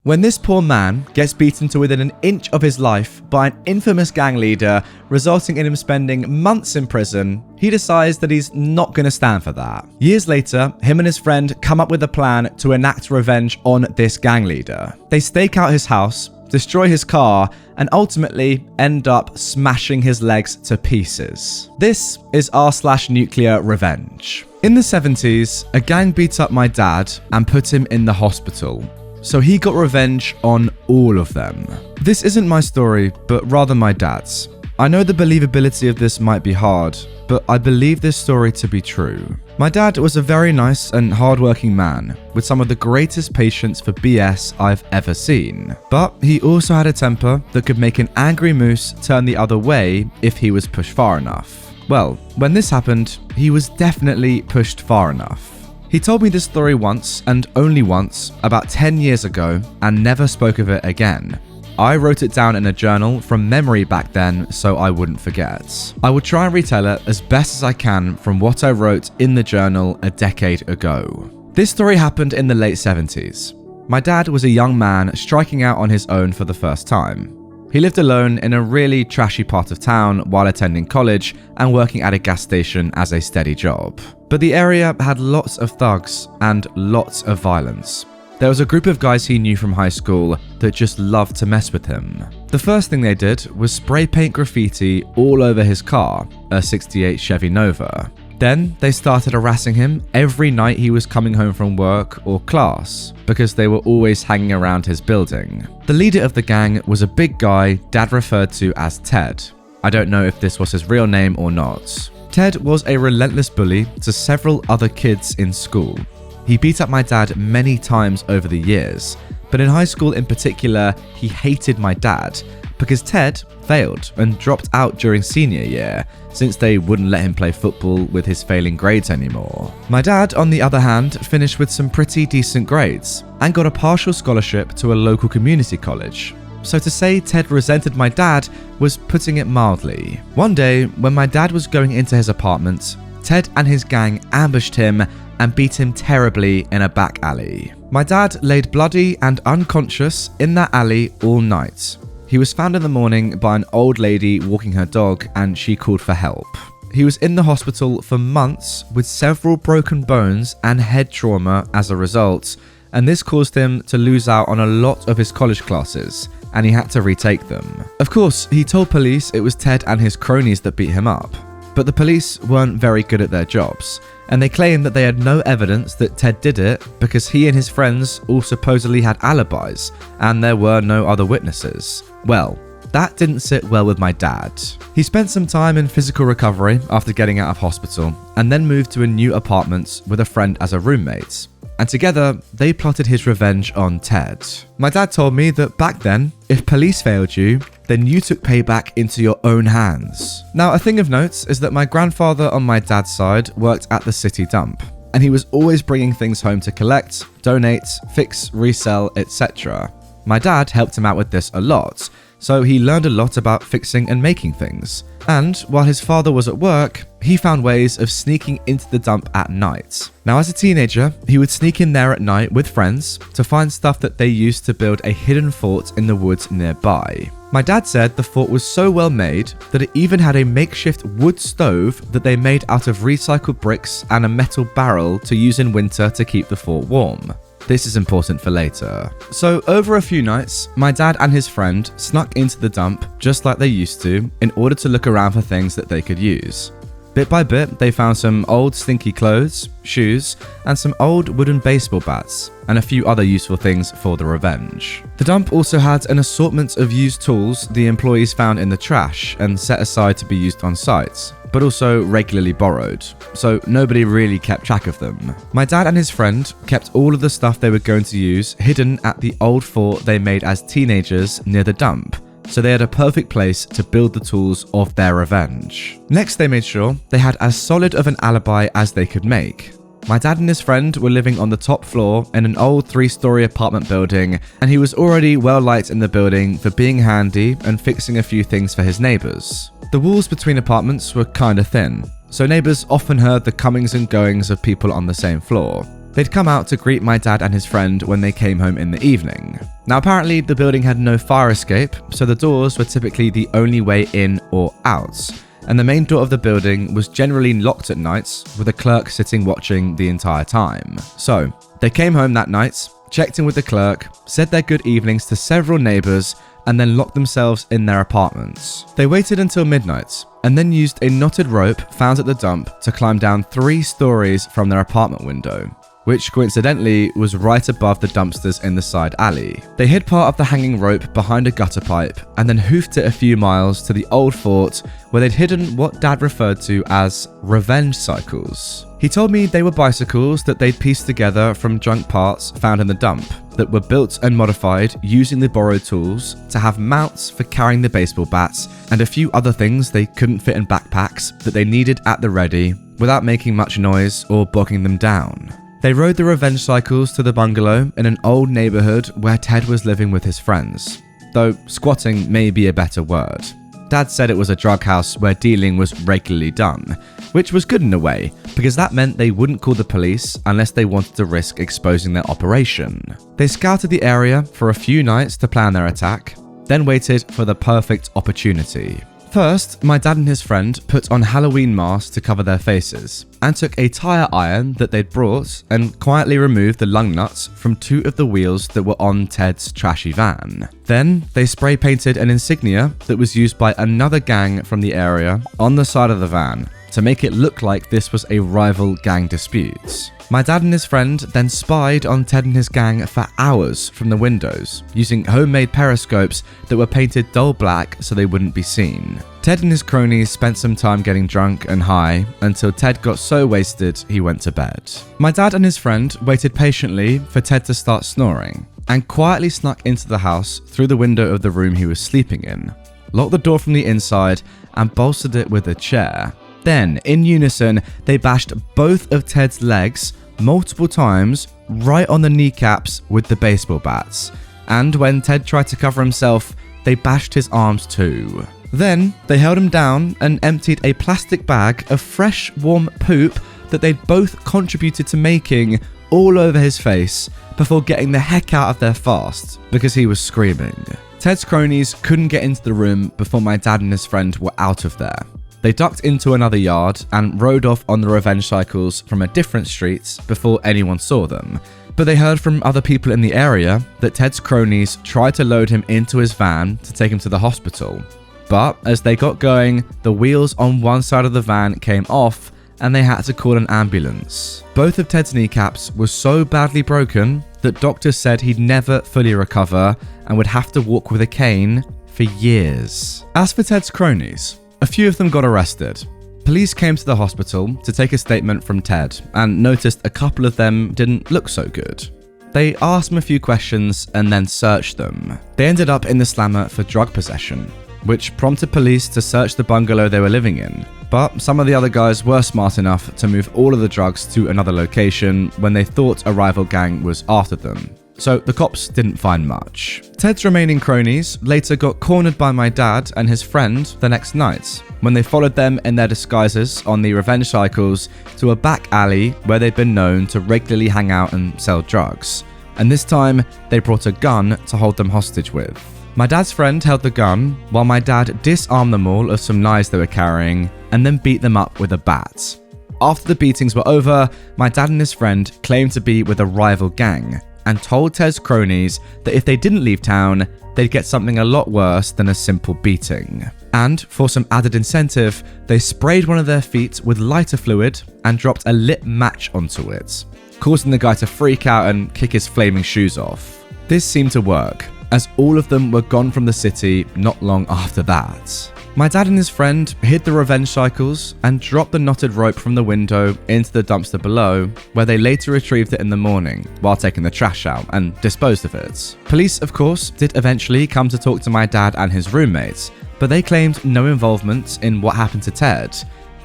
When this poor man gets beaten to within an inch of his life by an infamous gang leader, resulting in him spending months in prison, he decides that he's not going to stand for that. Years later, him and his friend come up with a plan to enact revenge on this gang leader. They stake out his house, destroy his car, and ultimately end up smashing his legs to pieces. This is r/NuclearRevenge. In the 70s, a gang beat up my dad and put him in the hospital. So he got revenge on all of them. This isn't my story, but rather my dad's. I know the believability of this might be hard, but I believe this story to be true. My dad was a very nice and hardworking man, with some of the greatest patience for BS I've ever seen. But he also had a temper that could make an angry moose turn the other way if he was pushed far enough. Well, when this happened, he was definitely pushed far enough. He told me this story once, and only once, about 10 years ago, and never spoke of it again. I wrote it down in a journal from memory back then so I wouldn't forget. I will try and retell it as best as I can from what I wrote in the journal a decade ago. This story happened in the late 70s. My dad was a young man striking out on his own for the first time. He lived alone in a really trashy part of town while attending college and working at a gas station as a steady job. But the area had lots of thugs and lots of violence. There was a group of guys he knew from high school that just loved to mess with him. The first thing they did was spray paint graffiti all over his car, a 68 Chevy Nova. Then they started harassing him every night he was coming home from work or class, because they were always hanging around his building. The leader of the gang was a big guy Dad referred to as Ted. I don't know if this was his real name or not. Ted was a relentless bully to several other kids in school. He beat up my dad many times over the years, but in high school in particular, he hated my dad because Ted failed and dropped out during senior year, since they wouldn't let him play football with his failing grades anymore. My dad, on the other hand, finished with some pretty decent grades and got a partial scholarship to a local community college. So to say Ted resented my dad was putting it mildly. One day, when my dad was going into his apartment, Ted and his gang ambushed him and beat him terribly in a back alley. My dad laid bloody and unconscious in that alley all night. He was found in the morning by an old lady walking her dog, and she called for help. He was in the hospital for months with several broken bones and head trauma as a result, and this caused him to lose out on a lot of his college classes, and he had to retake them. Of course, he told police it was Ted and his cronies that beat him up, but the police weren't very good at their jobs, and they claimed that they had no evidence that Ted did it because he and his friends all supposedly had alibis, and there were no other witnesses. Well, that didn't sit well with my dad. He spent some time in physical recovery after getting out of hospital, and then moved to a new apartment with a friend as a roommate. And together, they plotted his revenge on Ted. My dad told me that back then, if police failed you, then you took payback into your own hands. Now, a thing of note is that my grandfather on my dad's side worked at the city dump, and he was always bringing things home to collect, donate, fix, resell, etc. My dad helped him out with this a lot, so he learned a lot about fixing and making things. And while his father was at work, he found ways of sneaking into the dump at night. Now, as a teenager, he would sneak in there at night with friends to find stuff that they used to build a hidden fort in the woods nearby. My dad said the fort was so well made that it even had a makeshift wood stove that they made out of recycled bricks and a metal barrel to use in winter to keep the fort warm. This is important for later. So over a few nights, my dad and his friend snuck into the dump just like they used to in order to look around for things that they could use. Bit by bit, they found some old stinky clothes, shoes, and some old wooden baseball bats, and a few other useful things for the revenge. The dump also had an assortment of used tools the employees found in the trash and set aside to be used on site, but also regularly borrowed, so nobody really kept track of them. My dad and his friend kept all of the stuff they were going to use hidden at the old fort they made as teenagers near the dump, so they had a perfect place to build the tools of their revenge. Next, they made sure they had as solid of an alibi as they could make. My dad and his friend were living on the top floor in an old 3-story apartment building, and he was already well liked in the building for being handy and fixing a few things for his neighbors. The walls between apartments were kinda thin, so neighbors often heard the comings and goings of people on the same floor. They'd come out to greet my dad and his friend when they came home in the evening. Now apparently the building had no fire escape, so the doors were typically the only way in or out, and the main door of the building was generally locked at nights, with a clerk sitting watching the entire time. So, they came home that night, checked in with the clerk, said their good evenings to several neighbours, and then locked themselves in their apartments. They waited until midnight, and then used a knotted rope found at the dump to climb down 3 stories from their apartment window, which coincidentally was right above the dumpsters in the side alley. They hid part of the hanging rope behind a gutter pipe and then hoofed it a few miles to the old fort where they'd hidden what Dad referred to as revenge cycles. He told me they were bicycles that they'd pieced together from junk parts found in the dump that were built and modified using the borrowed tools to have mounts for carrying the baseball bats and a few other things they couldn't fit in backpacks that they needed at the ready without making much noise or bogging them down. They rode the revenge cycles to the bungalow in an old neighborhood where Ted was living with his friends, though squatting may be a better word. Dad said it was a drug house where dealing was regularly done, which was good in a way, because that meant they wouldn't call the police unless they wanted to risk exposing their operation. They scouted the area for a few nights to plan their attack, then waited for the perfect opportunity. First, my dad and his friend put on Halloween masks to cover their faces, and took a tire iron that they'd brought and quietly removed the lug nuts from 2 of the wheels that were on Ted's trashy van. Then, they spray painted an insignia that was used by another gang from the area on the side of the van to make it look like this was a rival gang dispute. My dad and his friend then spied on Ted and his gang for hours from the windows, using homemade periscopes that were painted dull black so they wouldn't be seen. Ted and his cronies spent some time getting drunk and high until Ted got so wasted he went to bed. My dad and his friend waited patiently for Ted to start snoring, and quietly snuck into the house through the window of the room he was sleeping in, locked the door from the inside, and bolstered it with a chair. Then, in unison, they bashed both of Ted's legs multiple times right on the kneecaps with the baseball bats, and when Ted tried to cover himself, they bashed his arms too. Then, they held him down and emptied a plastic bag of fresh, warm poop that they'd both contributed to making all over his face before getting the heck out of there fast because he was screaming. Ted's cronies couldn't get into the room before my dad and his friend were out of there. They ducked into another yard and rode off on the revenge cycles from a different street before anyone saw them. But they heard from other people in the area that Ted's cronies tried to load him into his van to take him to the hospital. But as they got going, the wheels on one side of the van came off and they had to call an ambulance. Both of Ted's kneecaps were so badly broken that doctors said he'd never fully recover and would have to walk with a cane for years. As for Ted's cronies, a few of them got arrested. Police came to the hospital to take a statement from Ted and noticed a couple of them didn't look so good. They asked him a few questions and then searched them. They ended up in the slammer for drug possession, which prompted police to search the bungalow they were living in. But some of the other guys were smart enough to move all of the drugs to another location when they thought a rival gang was after them. So the cops didn't find much. Ted's remaining cronies later got cornered by my dad and his friend the next night, when they followed them in their disguises on the revenge cycles to a back alley where they'd been known to regularly hang out and sell drugs. And this time, they brought a gun to hold them hostage with. My dad's friend held the gun, while my dad disarmed them all of some knives they were carrying, and then beat them up with a bat. After the beatings were over, my dad and his friend claimed to be with a rival gang, and told Ted's cronies that if they didn't leave town, they'd get something a lot worse than a simple beating. And for some added incentive, they sprayed one of their feet with lighter fluid and dropped a lit match onto it, causing the guy to freak out and kick his flaming shoes off. This seemed to work, as all of them were gone from the city not long after that. My dad and his friend hid the revenge cycles and dropped the knotted rope from the window into the dumpster below, where they later retrieved it in the morning while taking the trash out and disposed of it. Police, of course, did eventually come to talk to my dad and his roommates, but they claimed no involvement in what happened to Ted,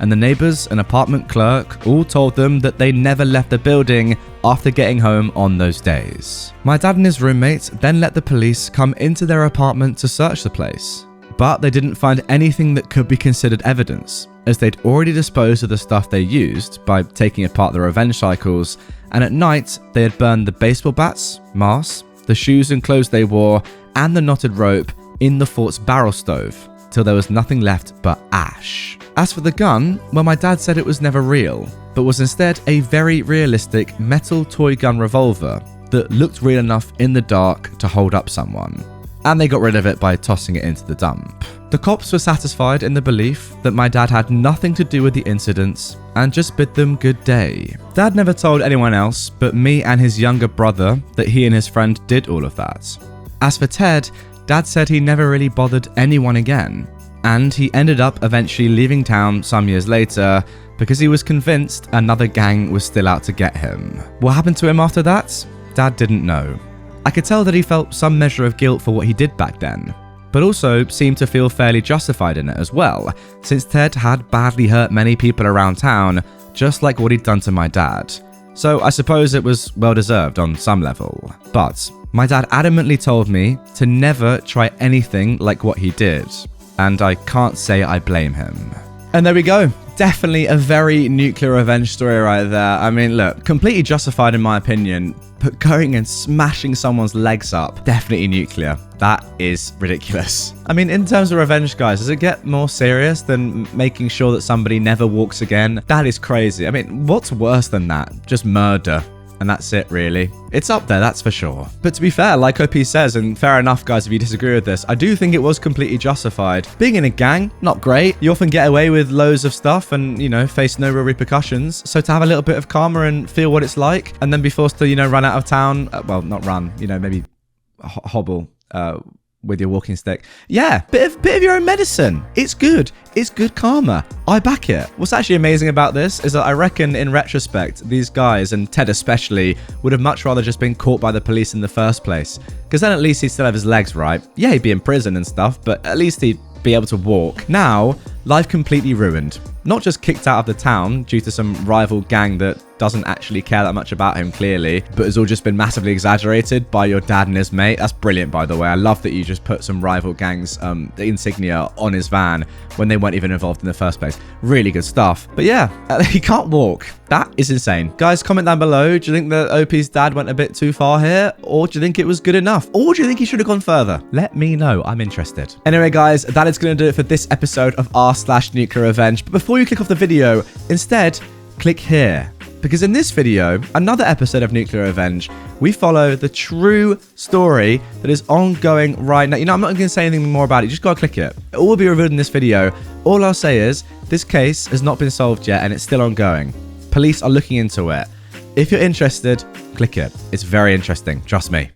and the neighbors and apartment clerk all told them that they never left the building after getting home on those days. My dad and his roommates then let the police come into their apartment to search the place, but they didn't find anything that could be considered evidence, as they'd already disposed of the stuff they used by taking apart the revenge cycles, and at night they had burned the baseball bats, masks, the shoes and clothes they wore, and the knotted rope in the fort's barrel stove, till there was nothing left but ash. As for the gun, well, my dad said it was never real, but was instead a very realistic metal toy gun revolver that looked real enough in the dark to hold up someone. And they got rid of it by tossing it into the dump. The cops were satisfied in the belief that my dad had nothing to do with the incidents and just bid them good day. Dad never told anyone else but me and his younger brother that he and his friend did all of that. As for Ted, Dad said he never really bothered anyone again, and he ended up eventually leaving town some years later because he was convinced another gang was still out to get him. What happened to him after that? Dad didn't know. I could tell that he felt some measure of guilt for what he did back then, but also seemed to feel fairly justified in it as well, since Ted had badly hurt many people around town, just like what he'd done to my dad. So I suppose it was well deserved on some level. But my dad adamantly told me to never try anything like what he did, and I can't say I blame him. And there we go. Definitely a very nuclear revenge story right there. I mean, look, completely justified in my opinion, but going and smashing someone's legs up, definitely nuclear. That is ridiculous. I mean, in terms of revenge, guys, does it get more serious than making sure that somebody never walks again? That is crazy. I mean, what's worse than that? Just murder. And that's it, really. It's up there, that's for sure. But to be fair, like OP says, and fair enough, guys, if you disagree with this, I do think it was completely justified. Being in a gang, not great. You often get away with loads of stuff and, you know, face no real repercussions. So to have a little bit of karma and feel what it's like, and then be forced to, you know, run out of town, well, not run, you know, maybe hobble, with your walking stick. Yeah, bit of your own medicine. It's good. It's good karma. I back it. What's actually amazing about this is that I reckon in retrospect, these guys, and Ted especially, would have much rather just been caught by the police in the first place. Because then at least he'd still have his legs right. Yeah, he'd be in prison and stuff, but at least he'd be able to walk. Now, life completely ruined. Not just kicked out of the town due to some rival gang that doesn't actually care that much about him clearly, but has all just been massively exaggerated by your dad and his mate. That's brilliant, by the way. I love that you just put some rival gangs insignia on his van when they weren't even involved in the first place. Really good stuff. But yeah, he can't walk. That is insane. Guys, comment down below. Do you think that OP's dad went a bit too far here? Or do you think it was good enough? Or do you think he should have gone further? Let me know. I'm interested. Anyway, guys, that is going to do it for this episode of r/NuclearRevenge. But before you click off the video, instead, click here. Because in this video, another episode of Nuclear Revenge, we follow the true story that is ongoing right now. You know, I'm not going to say anything more about it. You just got to click it. It all will be revealed in this video. All I'll say is, this case has not been solved yet and it's still ongoing. Police are looking into it. If you're interested, click it. It's very interesting. Trust me.